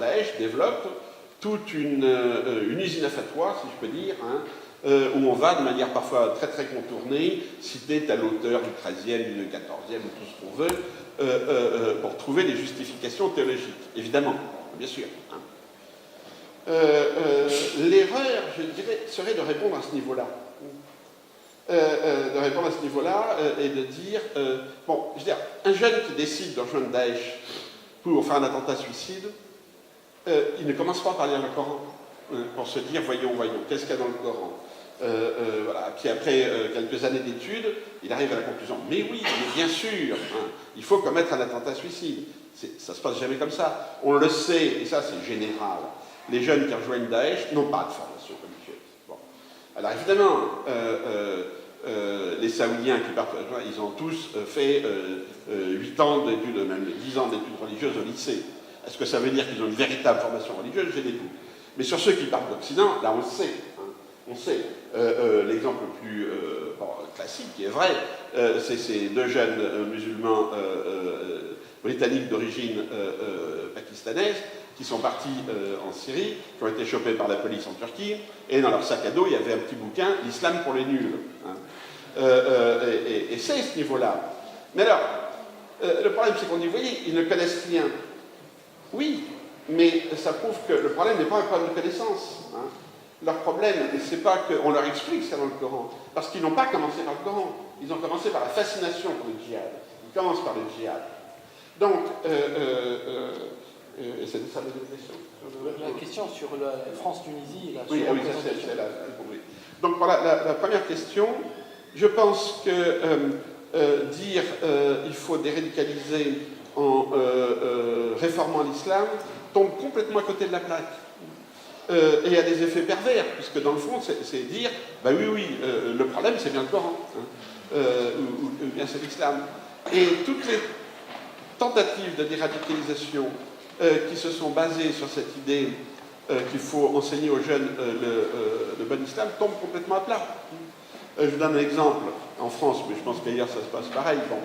Daesh développe toute une usine à fatwa, si je peux dire, hein, où on va, de manière parfois très très contournée, citer tel auteur du XIIIe, du XIVe, ou tout ce qu'on veut, pour trouver des justifications théologiques, évidemment, bien sûr. Hein. L'erreur, je dirais, serait de répondre à ce niveau-là. Et de dire, bon, je veux dire, un jeune qui décide de rejoindre Daesh pour faire un attentat suicide, il ne commence pas par lire le Coran, pour se dire, voyons, qu'est-ce qu'il y a dans le Coran. Voilà. Puis après quelques années d'études, il arrive à la conclusion, mais oui, mais bien sûr, hein, il faut commettre un attentat suicide. Ça se passe jamais comme ça. On le sait, et ça c'est général. Les jeunes qui rejoignent Daesh n'ont pas de formation religieuse. Bon. Alors évidemment, les Saoudiens qui partent, ils ont tous fait 8 ans d'études, même 10 ans d'études religieuses au lycée. Est-ce que ça veut dire qu'ils ont une véritable formation religieuse? J'ai des doutes. Mais sur ceux qui partent d'Occident, là on le sait. Hein, on sait. L'exemple le plus classique, qui est vrai, c'est ces deux jeunes musulmans britanniques d'origine pakistanaise qui sont partis en Syrie, qui ont été chopés par la police en Turquie, et dans leur sac à dos, il y avait un petit bouquin, l'islam pour les nuls. Hein. Et c'est ce niveau-là. Mais alors, le problème, c'est qu'on dit, vous voyez, ils ne connaissent rien. Oui, mais ça prouve que le problème n'est pas un problème de connaissance. Hein. Leur problème, c'est pas qu'on leur explique ce qu'il y a dans le Coran, parce qu'ils n'ont pas commencé par le Coran. Ils ont commencé par la fascination pour le djihad. Ils commencent par le djihad. Donc, c'est ça la question. La question sur la France-Tunisie et la c'est là. Donc voilà, la première question, je pense que dire il faut déradicaliser en réformant l'islam tombe complètement à côté de la plaque. Et a des effets pervers, puisque dans le fond, c'est dire, bah oui, le problème c'est bien le Coran, hein, ou bien c'est l'islam. Et toutes les tentatives de déradicalisation qui se sont basées sur cette idée qu'il faut enseigner aux jeunes le bon islam tombent complètement à plat. Je vous donne un exemple en France, mais je pense qu'ailleurs ça se passe pareil. Bon,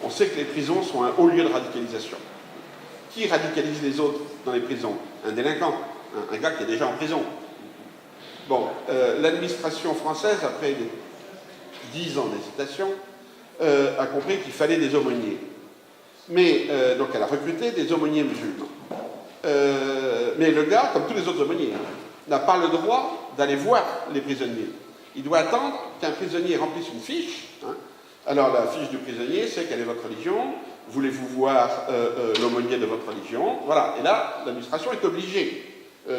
on sait que les prisons sont un haut lieu de radicalisation. Qui radicalise les autres dans les prisons? Un délinquant. Un gars qui est déjà en prison. Bon, l'administration française, après 10 ans d'hésitation, a compris qu'il fallait des aumôniers. Mais, donc elle a recruté des aumôniers musulmans. Mais le gars, comme tous les autres aumôniers, n'a pas le droit d'aller voir les prisonniers. Il doit attendre qu'un prisonnier remplisse une fiche. Hein. Alors la fiche du prisonnier, c'est quelle est votre religion? Voulez-vous voir l'aumônier de votre religion? Voilà, et là, l'administration est obligée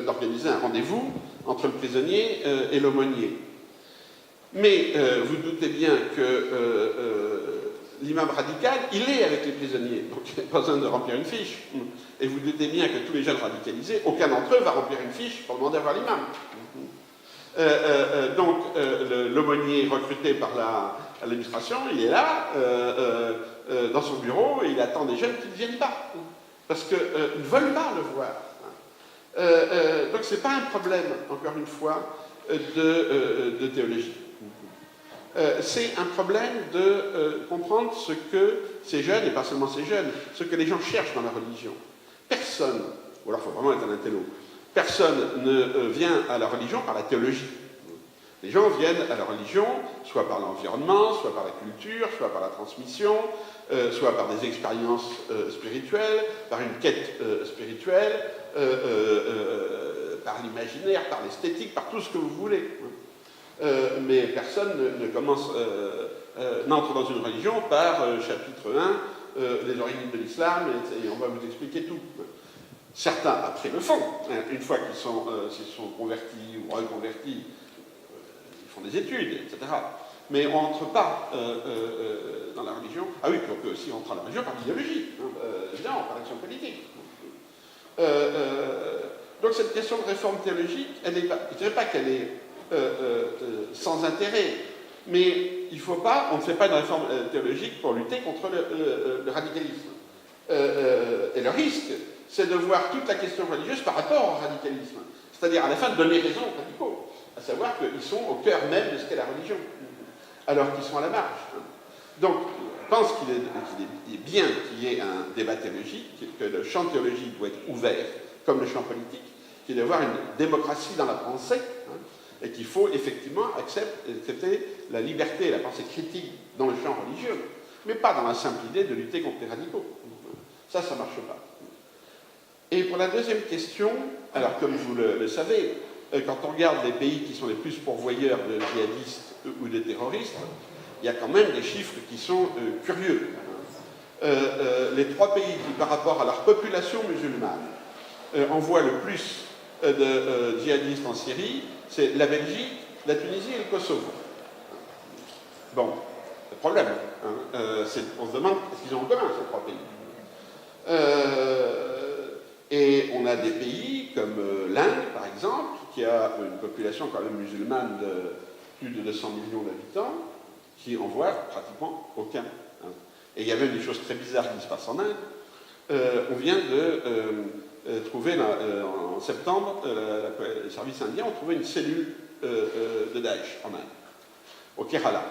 d'organiser un rendez-vous entre le prisonnier et l'aumônier. Mais vous doutez bien que l'imam radical, il est avec les prisonniers, donc il n'y a pas besoin de remplir une fiche. Et vous doutez bien que tous les jeunes radicalisés, aucun d'entre eux va remplir une fiche pour demander à voir l'imam. Donc l'aumônier recruté par l'administration, il est là, dans son bureau, et il attend des jeunes qui ne viennent pas, parce qu'ils ne veulent pas le voir. Donc ce n'est pas un problème, encore une fois, de théologie. C'est un problème de comprendre ce que ces jeunes, et pas seulement ces jeunes, ce que les gens cherchent dans la religion. Personne, ou alors il faut vraiment être un intello, personne ne vient à la religion par la théologie. Les gens viennent à la religion soit par l'environnement, soit par la culture, soit par la transmission, soit par des expériences spirituelles, par une quête spirituelle, par l'imaginaire, par l'esthétique, par tout ce que vous voulez. Mais personne n'entre dans une religion par chapitre 1, les origines de l'islam, et on va vous expliquer tout. Certains, après, le font. Une fois qu'ils s'ils sont convertis ou reconvertis, ils font des études, etc. Mais on n'entre pas dans la religion. Ah oui, puis on peut aussi entrer dans la religion par l'idéologie, évidemment, par l'action politique. Donc cette question de réforme théologique, je ne dirais pas qu'elle est sans intérêt, mais il ne faut pas, on ne fait pas une réforme théologique pour lutter contre le radicalisme. Et le risque, c'est de voir toute la question religieuse par rapport au radicalisme. C'est-à-dire, à la fin, de donner raison aux radicaux, à savoir qu'ils sont au cœur même de ce qu'est la religion, alors qu'ils sont à la marge. Donc, pense qu'il est bien qu'il y ait un débat théologique, que le champ théologique doit être ouvert, comme le champ politique, qu'il doit y avoir une démocratie dans la pensée, et qu'il faut effectivement accepter la liberté et la pensée critique dans le champ religieux, mais pas dans la simple idée de lutter contre les radicaux. Ça ne marche pas. Et pour la deuxième question, alors comme vous le savez, quand on regarde les pays qui sont les plus pourvoyeurs de djihadistes ou de terroristes, il y a quand même des chiffres qui sont curieux. Les 3 pays qui, par rapport à leur population musulmane, envoient le plus de djihadistes en Syrie, c'est la Belgique, la Tunisie et le Kosovo. Bon, le problème, on se demande ce qu'ils ont en commun, ces 3 pays. Et on a des pays comme l'Inde, par exemple, qui a une population quand même musulmane de plus de 200 millions d'habitants, qui envoie pratiquement aucun. Et il y a même des choses très bizarres qui se passent en Inde. On vient de trouver, en septembre, les services indiens ont trouvé une cellule de Daesh en Inde, au Kerala,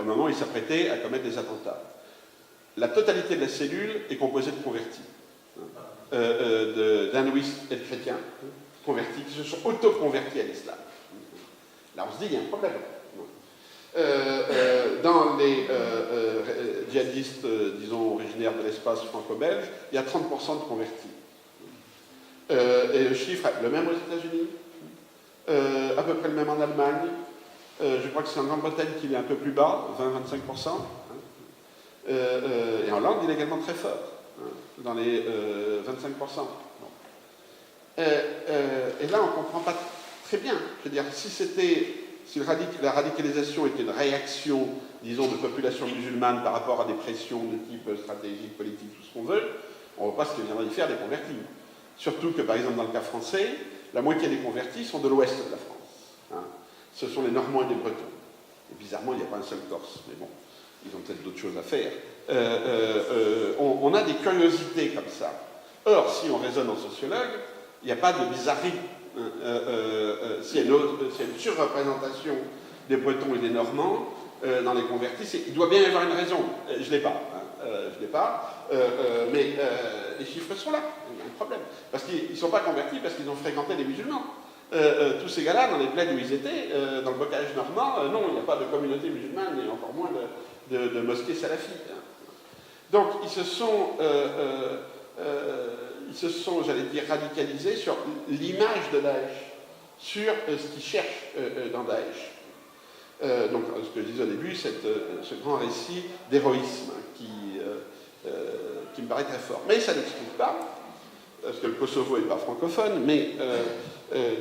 au moment où ils s'apprêtaient à commettre des attentats. La totalité de la cellule est composée de convertis, d'hindouistes et de chrétiens convertis, qui se sont auto-convertis à l'islam. Là, on se dit, il y a un problème. Dans les djihadistes, disons, originaires de l'espace franco-belge, il y a 30% de convertis. Et le chiffre est le même aux États-Unis, à peu près le même en Allemagne. Je crois que c'est en Grande-Bretagne qu'il est un peu plus bas, 20-25%. Et en Hollande, il est également très fort, dans les 25%. Et là, on ne comprend pas très bien. Je veux dire, si la radicalisation était une réaction, disons, de population musulmane par rapport à des pressions de type stratégique, politique, tout ce qu'on veut, on ne voit pas ce que viendrait y faire des convertis. Surtout que, par exemple, dans le cas français, la moitié des convertis sont de l'ouest de la France. Ce sont les Normands et les Bretons. Et bizarrement, il n'y a pas un seul Corse, mais bon, ils ont peut-être d'autres choses à faire. On a des curiosités comme ça. Or, si on raisonne en sociologue, il n'y a pas de bizarrerie. S'il y a une surreprésentation des Bretons et des Normands dans les convertis, il doit bien y avoir une raison. Je ne l'ai pas. Mais les chiffres sont là. Il y a un problème. Parce qu'ils ne sont pas convertis parce qu'ils ont fréquenté les musulmans. Tous ces gars-là, dans les plaines où ils étaient, dans le bocage normand, non, il n'y a pas de communauté musulmane et encore moins de mosquées salafites. Donc, ils se sont, j'allais dire, radicalisés sur l'image de Daesh, sur ce qu'ils cherchent dans Daesh. Donc, ce que je disais au début, ce grand récit d'héroïsme qui me paraît très fort. Mais ça n'explique pas, parce que le Kosovo n'est pas francophone, mais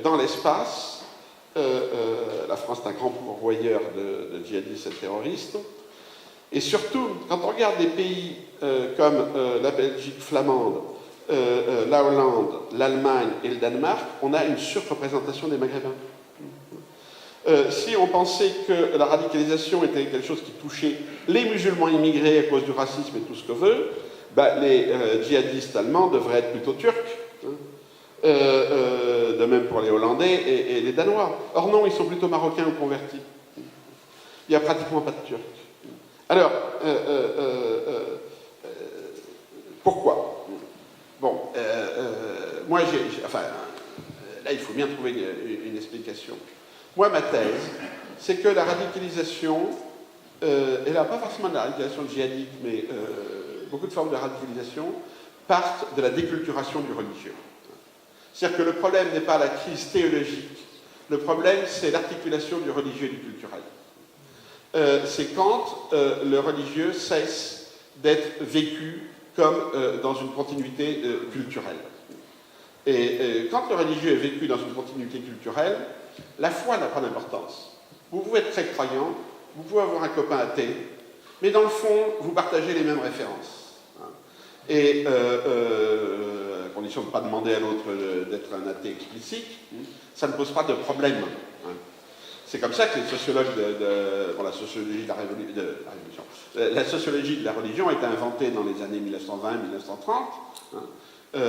dans l'espace, la France est un grand pourvoyeur de djihadistes et terroristes. Et surtout, quand on regarde des pays comme la Belgique flamande, la Hollande, l'Allemagne et le Danemark, on a une surreprésentation des Maghrébins. Si on pensait que la radicalisation était quelque chose qui touchait les musulmans immigrés à cause du racisme et tout ce que veut, les djihadistes allemands devraient être plutôt turcs. De même pour les Hollandais et les Danois. Or non, ils sont plutôt marocains ou convertis. Il n'y a pratiquement pas de Turcs. Alors, pourquoi? Bon, moi, là, il faut bien trouver une explication. Moi, ma thèse, c'est que la radicalisation, et là, pas forcément de la radicalisation djihadiste, mais beaucoup de formes de radicalisation, partent de la déculturation du religieux. C'est-à-dire que le problème n'est pas la crise théologique, le problème c'est l'articulation du religieux et du culturel. C'est quand le religieux cesse d'être vécu comme dans une continuité culturelle. Et quand le religieux est vécu dans une continuité culturelle, la foi n'a pas d'importance. Vous pouvez être très croyant, vous pouvez avoir un copain athée, mais dans le fond, vous partagez les mêmes références. Et à condition de ne pas demander à l'autre d'être un athée explicite, ça ne pose pas de problème. C'est comme ça que les sociologues la sociologie de la religion a été inventée dans les années 1920-1930.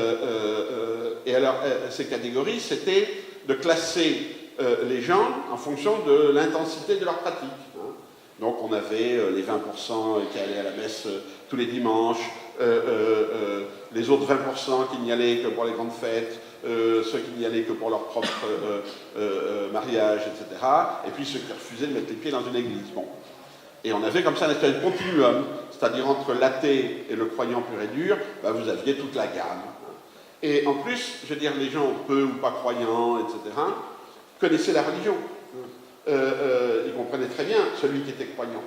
Et alors, ces catégories, c'était de classer les gens en fonction de l'intensité de leur pratique. Donc on avait les 20% qui allaient à la messe tous les dimanches, les autres 20% qui n'y allaient que pour les grandes fêtes, ceux qui n'y allaient que pour leur propre mariage, etc. Et puis ceux qui refusaient de mettre les pieds dans une église. Bon. Et on avait comme ça un espèce de continuum, c'est-à-dire entre l'athée et le croyant pur et dur, ben, vous aviez toute la gamme. Et en plus, je veux dire, les gens peu ou pas croyants, etc., connaissaient la religion. Ils comprenaient très bien celui qui était croyant.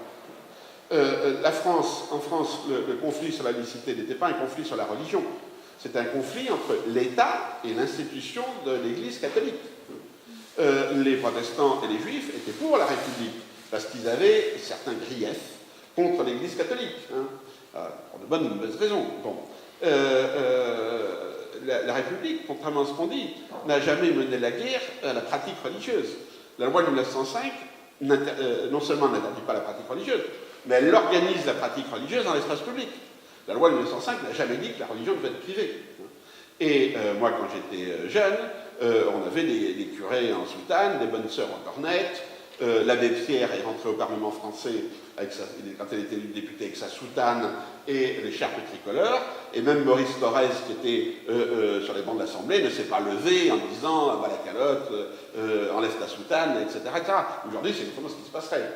En France, le conflit sur la laïcité n'était pas un conflit sur la religion. C'était un conflit entre l'État et l'institution de l'Église catholique. Les protestants et les juifs étaient pour la République, parce qu'ils avaient certains griefs contre l'Église catholique, pour de bonnes ou de mauvaises raisons. Bon. La République, contrairement à ce qu'on dit, n'a jamais mené la guerre à la pratique religieuse. La loi de 1905, non seulement n'interdit pas la pratique religieuse, mais elle organise la pratique religieuse dans l'espace public. La loi de 1905 n'a jamais dit que la religion devait être privée. Et moi, quand j'étais jeune, on avait des curés en soutane, des bonnes sœurs en cornette. L'abbé Pierre est rentré au Parlement français quand il était député avec sa soutane et l'écharpe tricolore. Et même Maurice Thorez, qui était sur les bancs de l'Assemblée, ne s'est pas levé en disant bah, la calotte, enlève ta soutane, etc. Aujourd'hui, c'est exactement ce qui se passerait.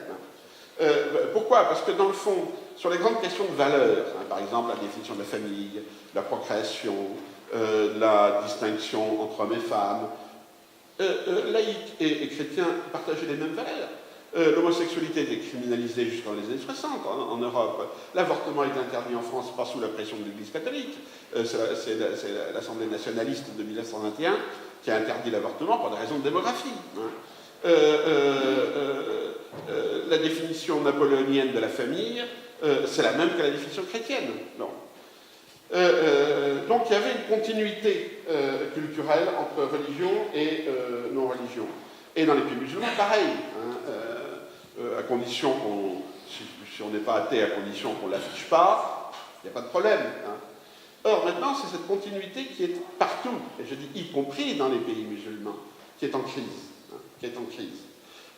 Pourquoi? Parce que dans le fond, sur les grandes questions de valeur, par exemple la définition de la famille, la procréation, la distinction entre hommes et femmes, laïcs et chrétiens partageaient les mêmes valeurs. L'homosexualité était criminalisée jusqu'en les années 60 en Europe. L'avortement est interdit en France, pas sous la pression de l'Église catholique. C'est l'Assemblée nationaliste de 1921 qui a interdit l'avortement pour des raisons de démographie. La définition napoléonienne de la famille, c'est la même que la définition chrétienne. Non. Donc il y avait une continuité culturelle entre religion et non-religion. Et dans les pays musulmans, pareil, à condition qu'on, si on n'est pas athée, à condition qu'on ne l'affiche pas, il n'y a pas de problème. Or maintenant, c'est cette continuité qui est partout, et je dis y compris dans les pays musulmans, qui est en crise.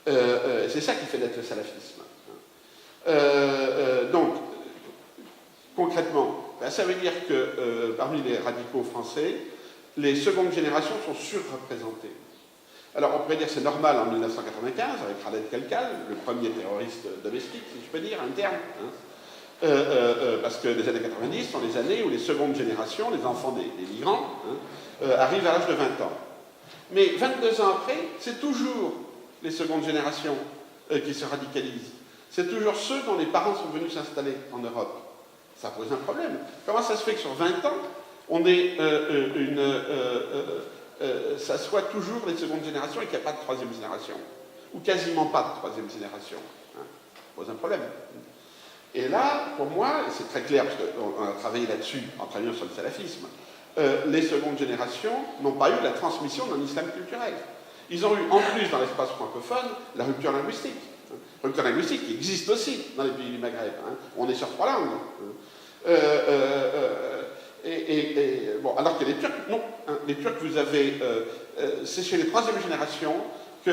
C'est ça qui fait naître le salafisme. Donc, concrètement, ça veut dire que parmi les radicaux français, les secondes générations sont surreprésentées. Alors on pourrait dire que c'est normal en 1995, avec Khaled Kelkal, le premier terroriste domestique, si je peux dire, interne, parce que les années 90 sont les années où les secondes générations, les enfants des migrants, arrivent à l'âge de 20 ans. Mais 22 ans après, c'est toujours les secondes générations qui se radicalisent. C'est toujours ceux dont les parents sont venus s'installer en Europe. Ça pose un problème. Comment ça se fait que sur 20 ans, on ait ça soit toujours les secondes générations et qu'il n'y a pas de troisième génération? Ou quasiment pas de troisième génération. Ça pose un problème. Et là, pour moi, et c'est très clair, parce qu'on a travaillé là-dessus en travaillant sur le salafisme, les secondes générations n'ont pas eu la transmission d'un islam culturel. Ils ont eu, en plus, dans l'espace francophone, la rupture linguistique. Rupture linguistique qui existe aussi dans les pays du Maghreb. On est sur 3 langues. Bon, alors que les Turcs, non. Les Turcs, vous avez... c'est chez les troisième générations que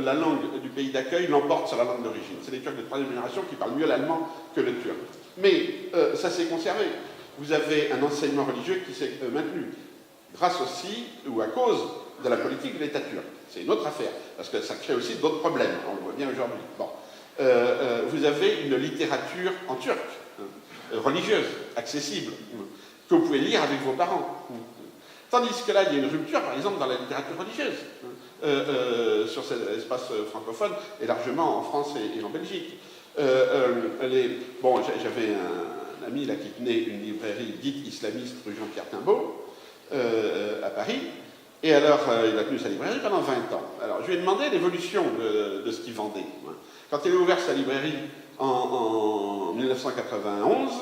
la langue du pays d'accueil l'emporte sur la langue d'origine. C'est les Turcs de troisième génération qui parlent mieux l'allemand que le turc. Mais ça s'est conservé. Vous avez un enseignement religieux qui s'est maintenu, grâce aussi, ou à cause de la politique de l'État turc. C'est une autre affaire, parce que ça crée aussi d'autres problèmes, on le voit bien aujourd'hui. Bon. Vous avez une littérature en turc, religieuse, accessible, que vous pouvez lire avec vos parents. Tandis que là, il y a une rupture, par exemple, dans la littérature religieuse, sur cet espace francophone, et largement en France et en Belgique. Bon, j'avais un ami là, qui tenait une librairie dite islamiste rue Jean-Pierre Timbaud, à Paris, et alors il a tenu sa librairie pendant 20 ans. Alors je lui ai demandé l'évolution de ce qu'il vendait. Quand il a ouvert sa librairie en 1991,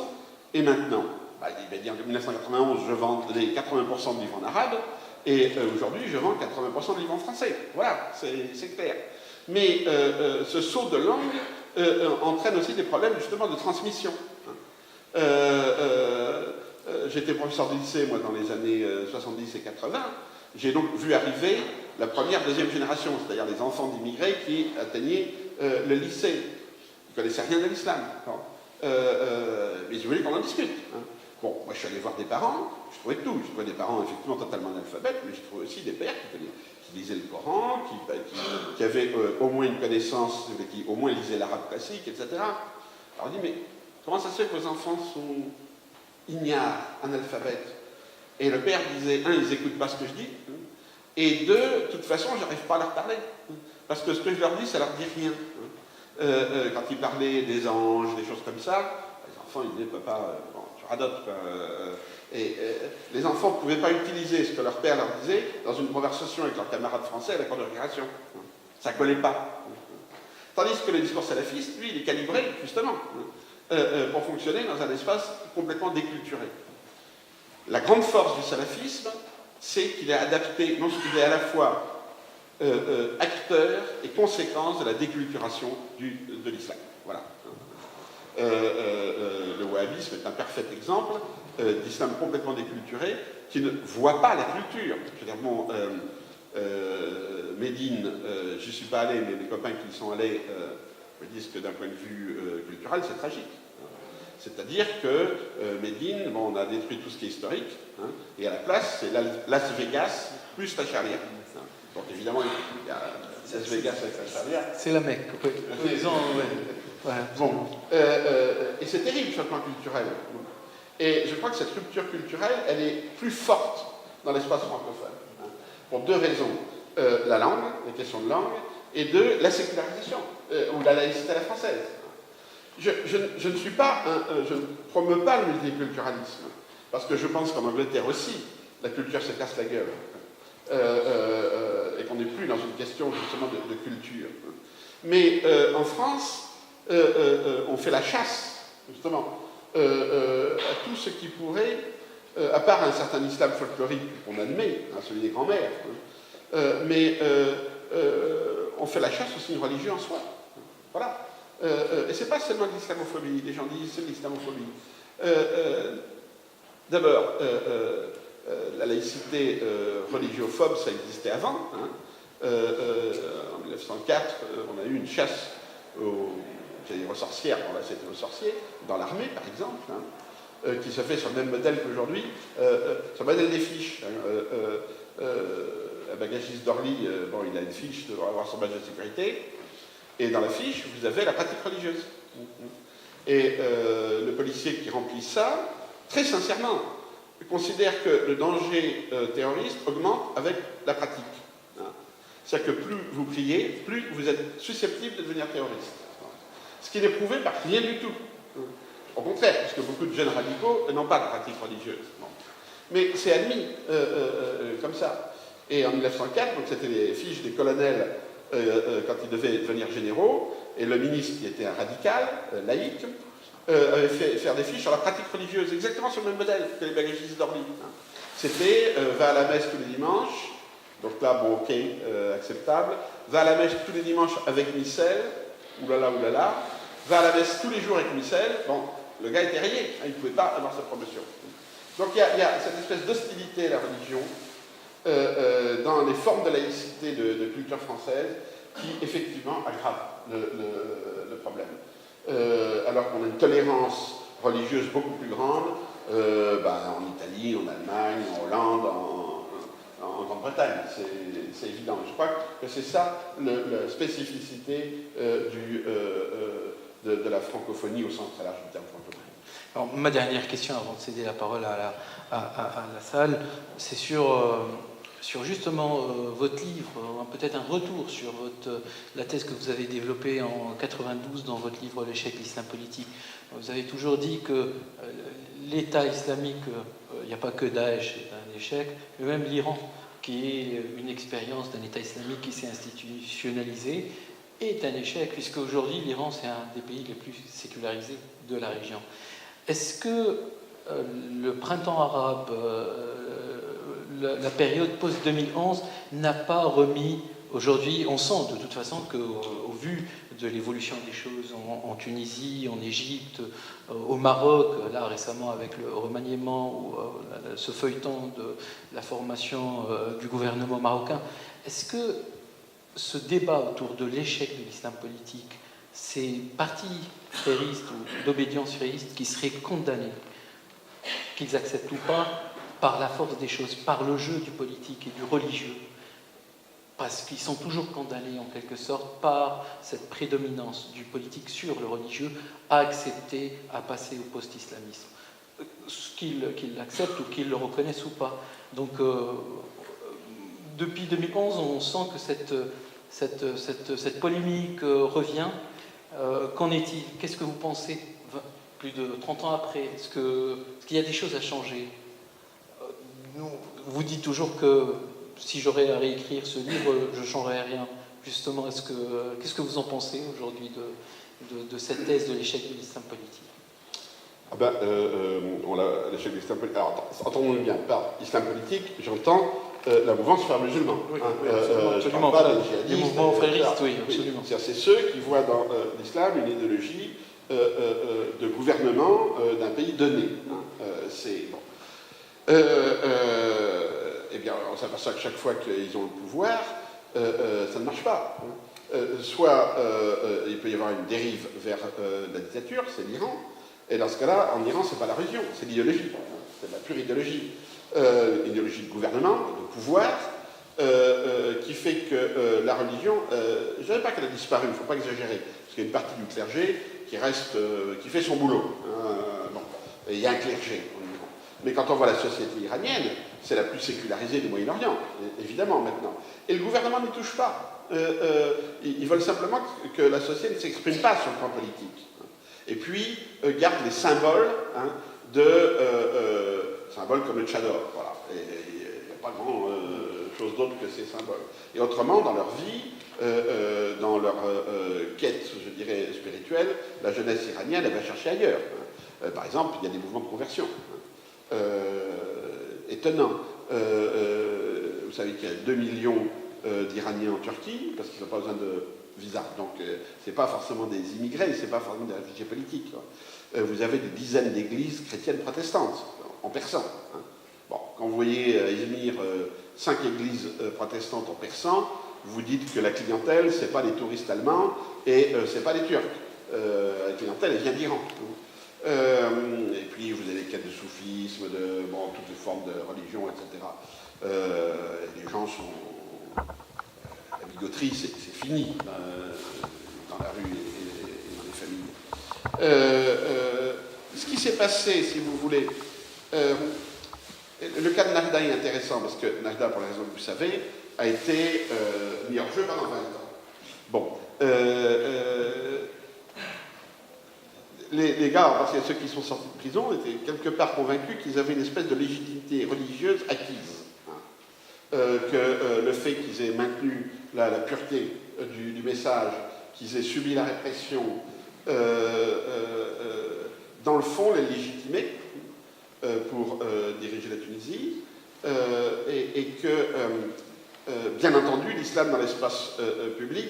et maintenant, il va dire que en 1991, je vendais 80% de livres en arabe, et aujourd'hui, je vends 80% de livres en français. Voilà, c'est clair. Mais ce saut de langue entraîne aussi des problèmes, justement, de transmission. J'étais professeur de lycée, moi, dans les années 70 et 80. J'ai donc vu arriver la première, deuxième génération, c'est-à-dire les enfants d'immigrés qui atteignaient le lycée. ne connaissaient rien de l'islam. Mais ils voulaient qu'on en discute. Hein. Bon, moi je suis allé voir des parents, je trouvais tout. Je trouvais des parents effectivement totalement analphabètes, mais je trouvais aussi des pères qui lisaient le Coran, qui avaient au moins une connaissance, qui au moins lisaient l'arabe classique, etc. Alors on dit, mais comment ça se fait que vos enfants sont ignares, analphabètes? Et le père disait, un, ils n'écoutent pas ce que je dis, et deux, de toute façon, je n'arrive pas à leur parler. Parce que ce que je leur dis, ça leur dit rien. Quand ils parlaient des anges, des choses comme ça, les enfants, ils disaient, papa, bon, tu radotes, quoi. Les enfants ne pouvaient pas utiliser ce que leur père leur disait dans une conversation avec leurs camarades français à la cour de récréation. Ça ne collait pas. Tandis que le discours salafiste, lui, il est calibré, justement, pour fonctionner dans un espace complètement déculturé. La grande force du salafisme, c'est qu'il est adapté, non, qu'il est à la fois acteur et conséquence de la déculturation de l'islam. Voilà. Le wahhabisme est un parfait exemple d'islam complètement déculturé qui ne voit pas la culture. Je veux dire, bon, Médine, je ne suis pas allé, mais les copains qui y sont allés me disent que d'un point de vue culturel, c'est tragique. C'est-à-dire que Médine, bon, on a détruit tout ce qui est historique, hein, et à la place, c'est Las Vegas plus la charia. Hein. Donc évidemment, il y a Las Vegas avec la charia. C'est la Mecque, oui. Ouais. Bon, et c'est terrible sur le plan culturel. Et je crois que cette rupture culturelle, elle est plus forte dans l'espace francophone. Hein, pour deux raisons. La langue, les questions de langue, et deux, la sécularisation, ou la laïcité à la française. Je ne suis pas, je ne promeux pas le multiculturalisme, parce que je pense qu'en Angleterre aussi, la culture se casse la gueule, et qu'on n'est plus dans une question justement de culture. Mais en France, on fait la chasse, justement, à tout ce qui pourrait, à part un certain islam folklorique qu'on admet, hein, celui des grands-mères, mais on fait la chasse au signe religieux en soi. Voilà. Et c'est pas seulement de l'islamophobie, les gens disent c'est de l'islamophobie. D'abord, la laïcité religiophobe, ça existait avant. Hein. En 1904, on a eu une chasse aux sorcières, bon là c'était aux sorciers, dans l'armée par exemple, hein, qui se fait sur le même modèle qu'aujourd'hui, sur le modèle des fiches. Hein, un bagagiste d'Orly, bon, il a une fiche pour avoir son badge de sécurité. Et dans la fiche, vous avez la pratique religieuse. Et le policier qui remplit ça, très sincèrement, considère que le danger terroriste augmente avec la pratique. Hein. C'est-à-dire que plus vous priez, plus vous êtes susceptible de devenir terroriste. Ce qui n'est prouvé par rien du tout. Au contraire, puisque beaucoup de jeunes radicaux n'ont pas de pratique religieuse. Bon. Mais c'est admis comme ça. Et en 1904, donc c'était les fiches des colonels quand ils devaient devenir généraux, et le ministre, qui était un radical, laïque, avait fait faire des fiches sur la pratique religieuse, exactement sur le même modèle que les bagagistes d'Orly. Hein. C'était va à la messe tous les dimanches, donc là, bon, ok, acceptable, va à la messe tous les dimanches avec missel, oulala, va à la messe tous les jours avec missel, bon, le gars était rayé, hein, il ne pouvait pas avoir sa promotion. Donc il y a cette espèce d'hostilité à la religion, dans les formes de laïcité de culture française qui effectivement aggrave le problème. Alors qu'on a une tolérance religieuse beaucoup plus grande en Italie, en Allemagne, en Hollande, en Grande-Bretagne, c'est évident. Je crois que c'est ça la spécificité de la francophonie au sens très large du terme francophonie. Alors, ma dernière question avant de céder la parole à la salle, c'est sur justement votre livre, peut-être un retour sur la thèse que vous avez développée en 92 dans votre livre L'échec de l'islam politique. Vous avez toujours dit que l'État islamique, il n'y a pas que Daesh, c'est un échec, mais même l'Iran, qui est une expérience d'un État islamique qui s'est institutionnalisé, est un échec, puisque aujourd'hui l'Iran c'est un des pays les plus sécularisés de la région. Est-ce que le printemps arabe, la période post-2011 n'a pas remis, aujourd'hui, on sent de toute façon qu'au vu de l'évolution des choses en Tunisie, en Égypte, au Maroc, là récemment avec le remaniement ou ce feuilleton de la formation du gouvernement marocain, est-ce que ce débat autour de l'échec de l'islam politique ces partis fréristes ou d'obédience frériste qui seraient condamnés, qu'ils acceptent ou pas, par la force des choses, par le jeu du politique et du religieux, parce qu'ils sont toujours condamnés en quelque sorte par cette prédominance du politique sur le religieux, à accepter, à passer au post-islamisme, qu'ils l'acceptent ou qu'ils le reconnaissent ou pas. Donc depuis 2011, on sent que cette polémique revient. Qu'en est-il? Qu'est-ce que vous pensez plus de 30 ans après? Est-ce qu'il y a des choses à changer? Vous dites toujours que si j'aurais à réécrire ce livre, je ne changerais rien. Justement, qu'est-ce que vous en pensez aujourd'hui de cette thèse de l'échec de l'islam politique? L'échec de l'islam politique. Alors, entendons-le bien, par islam politique, j'entends la mouvance frères musulmans. Oui, absolument. Les mouvements fréristes, oui, absolument. C'est ceux qui voient dans l'islam une idéologie de gouvernement d'un pays donné. C'est bon. Eh bien, on s'aperçoit que chaque fois qu'ils ont le pouvoir, ça ne marche pas. Soit il peut y avoir une dérive vers la dictature, c'est l'Iran, et dans ce cas-là, en Iran, c'est pas la religion, c'est l'idéologie, c'est la pure idéologie. Idéologie de gouvernement, de pouvoir, qui fait que la religion, je ne dirais pas qu'elle a disparu, il ne faut pas exagérer, parce qu'il y a une partie du clergé qui reste, qui fait son boulot. Bon. Et il y a un clergé. Mais quand on voit la société iranienne, c'est la plus sécularisée du Moyen-Orient, évidemment, maintenant. Et le gouvernement n'y touche pas. Ils veulent simplement que la société ne s'exprime pas sur le plan politique. Et puis, garde les symboles symboles comme le tchador, voilà. Et il n'y a pas grand chose d'autre que ces symboles. Et autrement, dans leur vie, dans leur quête, je dirais, spirituelle, la jeunesse iranienne, elle va chercher ailleurs. Par exemple, il y a des mouvements de conversion. Étonnant. Vous savez qu'il y a 2 millions d'Iraniens en Turquie, parce qu'ils n'ont pas besoin de visa. Donc, ce n'est pas forcément des immigrés, ce n'est pas forcément des réfugiés politiques. Vous avez des dizaines d'églises chrétiennes protestantes, en persan. Bon, quand vous voyez à Izmir 5 églises protestantes en persan, vous dites que la clientèle, ce n'est pas les touristes allemands et ce n'est pas les Turcs. La clientèle, elle vient d'Iran. Et puis, vous avez les quêtes de soufisme, toutes les formes de religion, etc. Les gens sont... La bigoterie, c'est fini dans la rue et dans les familles. Ce qui s'est passé, si vous voulez... le cas de Narda est intéressant, parce que Narda, pour la raison que vous savez, a été mis hors jeu pendant 20 ans. Bon. Les gars, parce que ceux qui sont sortis de prison, étaient quelque part convaincus qu'ils avaient une espèce de légitimité religieuse acquise. Que le fait qu'ils aient maintenu la pureté du message, qu'ils aient subi la répression, dans le fond, les légitimer pour diriger la Tunisie, et que, bien entendu, l'islam dans l'espace public,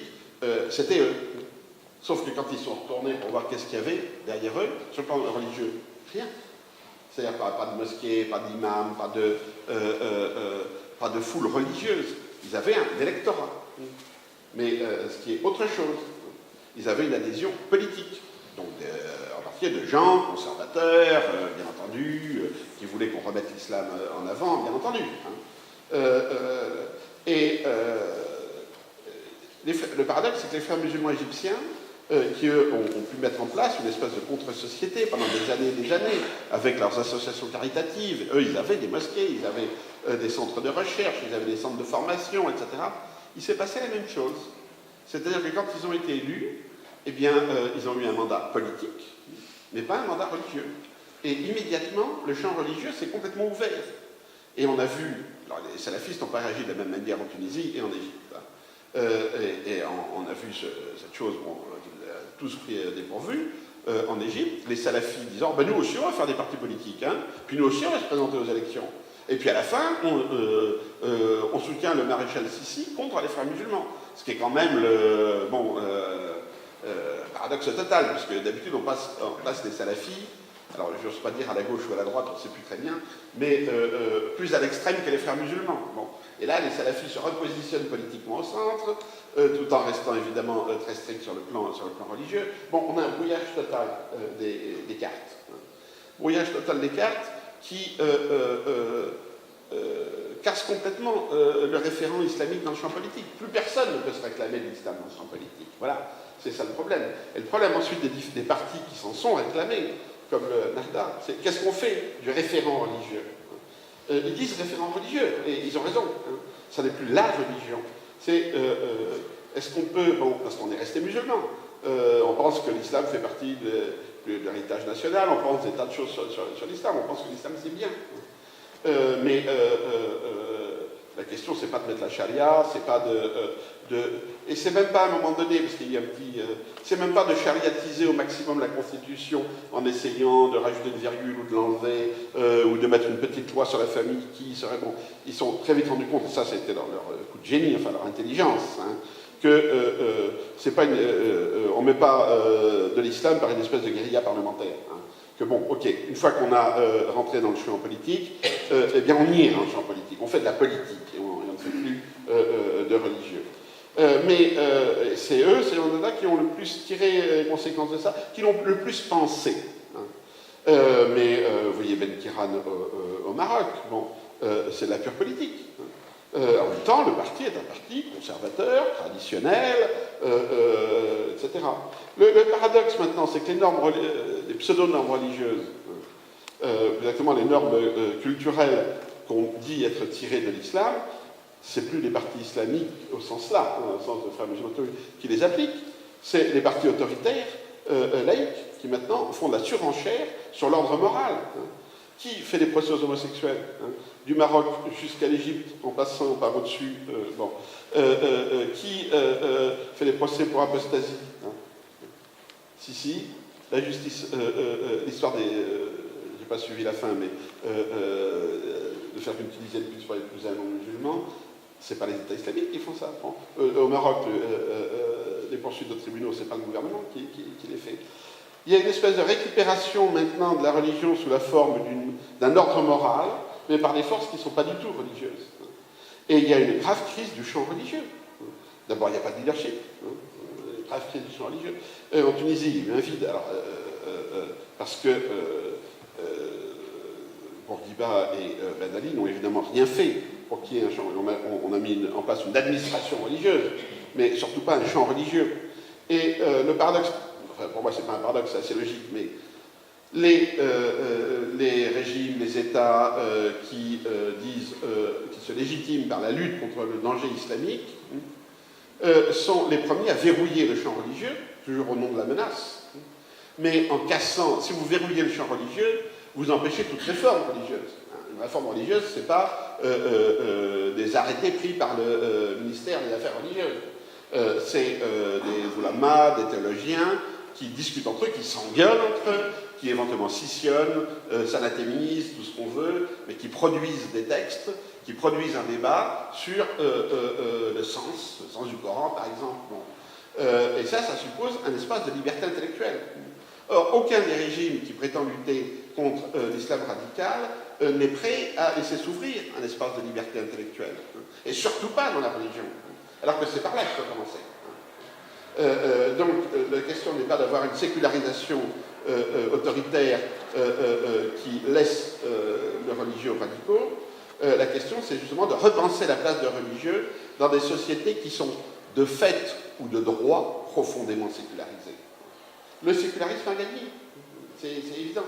c'était eux. Sauf que quand ils sont retournés pour voir qu'est-ce qu'il y avait derrière eux, sur le plan religieux, rien. C'est-à-dire pas de mosquée, pas d'imam, pas de foule religieuse. Ils avaient un électorat. Mais ce qui est autre chose, ils avaient une adhésion politique. Donc en particulier de gens conservateurs, bien entendu, qui voulaient qu'on remette l'islam en avant, bien entendu. Le paradoxe, c'est que les frères musulmans égyptiens, qui eux ont pu mettre en place une espèce de contre-société pendant des années, avec leurs associations caritatives. Eux, ils avaient des mosquées, ils avaient des centres de recherche, ils avaient des centres de formation, etc. Il s'est passé la même chose. C'est-à-dire que quand ils ont été élus, eh bien, ils ont eu un mandat politique, mais pas un mandat religieux. Et immédiatement, le champ religieux s'est complètement ouvert. Et on a vu, alors les salafistes n'ont pas réagi de la même manière en Tunisie et en Égypte. On a vu cette chose, tous pris dépourvus, en Égypte, les salafis disant nous aussi on va faire des partis politiques, puis nous aussi on va se présenter aux élections. Et puis à la fin, on soutient le maréchal Sissi contre les frères musulmans. Ce qui est quand même le paradoxe total, puisque d'habitude on place les salafis alors je n'ose pas dire à la gauche ou à la droite, on ne sait plus très bien, mais plus à l'extrême que les frères musulmans. Bon. Et là, les salafis se repositionnent politiquement au centre, tout en restant évidemment très stricts sur le plan religieux. Bon, on a un brouillage total des cartes. Brouillage total des cartes qui casse complètement le référent islamique dans le champ politique. Plus personne ne peut se réclamer de l'islam dans le champ politique. Voilà, c'est ça le problème. Et le problème ensuite des partis qui s'en sont réclamés, comme le Nahda, c'est qu'est-ce qu'on fait du référent religieux? Ils disent référent religieux, et ils ont raison. Hein. Ça n'est plus la religion. C'est est-ce qu'on peut, bon, parce qu'on est resté musulman, on pense que l'islam fait partie de l'héritage national, on pense des tas de choses sur l'islam, on pense que l'islam c'est bien. Mais la question, c'est pas de mettre la charia, c'est pas et c'est même pas à un moment donné, parce qu'il y a un petit, c'est même pas de chariatiser au maximum la Constitution en essayant de rajouter une virgule ou de l'enlever, ou de mettre une petite loi sur la famille qui serait bon. Ils sont très vite rendus compte, et ça c'était leur coup de génie, enfin leur intelligence, hein, que c'est pas on met pas de l'islam par une espèce de guérilla parlementaire. Hein. Que bon, ok, une fois qu'on a rentré dans le champ politique, eh bien on y est dans le champ politique, on fait de la politique, et on ne fait plus de religieux. Mais c'est eux, ces gens-là, qui ont le plus tiré les conséquences de ça, qui l'ont le plus pensé. Hein. Mais vous voyez Ben Kiran au Maroc, bon, c'est de la pure politique. Hein. En même temps, le parti est un parti conservateur, traditionnel, etc. Le paradoxe maintenant, c'est que les pseudo-normes religieuses, exactement les normes culturelles qu'on dit être tirées de l'islam, c'est plus les partis islamiques au sens là, au sens de frères musulmans qui les appliquent, c'est les partis autoritaires, laïcs, qui maintenant font de la surenchère sur l'ordre moral. Hein. Qui fait des procès aux homosexuels, hein, du Maroc jusqu'à l'Égypte, en passant par au-dessus, qui fait des procès pour apostasie, hein. Si, la justice, l'histoire des... j'ai pas suivi la fin, mais de faire qu'une dizaine de pour épouser un non-musulman, c'est pas les États islamiques qui font ça. Bon. Au Maroc, les poursuites de tribunaux, c'est pas le gouvernement qui les fait. Il y a une espèce de récupération maintenant de la religion sous la forme d'un ordre moral, mais par des forces qui ne sont pas du tout religieuses. Et il y a une grave crise du champ religieux. D'abord, il n'y a pas de leadership. Une grave crise du champ religieux. En Tunisie, il y a eu un vide. Alors, parce que Bourguiba et Ben Ali n'ont évidemment rien fait pour qu'il y ait un champ. On a mis en place une administration religieuse, mais surtout pas un champ religieux. Et le paradoxe, enfin, pour moi c'est pas un paradoxe, c'est assez logique, mais les régimes, les États qui se légitiment par la lutte contre le danger islamique sont les premiers à verrouiller le champ religieux, toujours au nom de la menace. Mais en cassant, si vous verrouillez le champ religieux, vous empêchez toute réforme religieuse. Une réforme religieuse, ce n'est pas des arrêtés pris par le ministère des Affaires religieuses. C'est des ulamas, des théologiens qui discutent entre eux, qui s'engueulent entre eux, qui éventuellement scissionnent, s'anathémisent, tout ce qu'on veut, mais qui produisent des textes, qui produisent un débat sur le sens du Coran, par exemple. Bon. Et ça suppose un espace de liberté intellectuelle. Or, aucun des régimes qui prétend lutter contre l'islam radical n'est prêt à laisser s'ouvrir un espace de liberté intellectuelle. Et surtout pas dans la religion. Alors que c'est par là qu'il faut commencer. Donc, la question n'est pas d'avoir une sécularisation autoritaire qui laisse le religieux aux radicaux. La question, c'est justement de repenser la place de religieux dans des sociétés qui sont de fait ou de droit profondément sécularisées. Le sécularisme a gagné, c'est évident.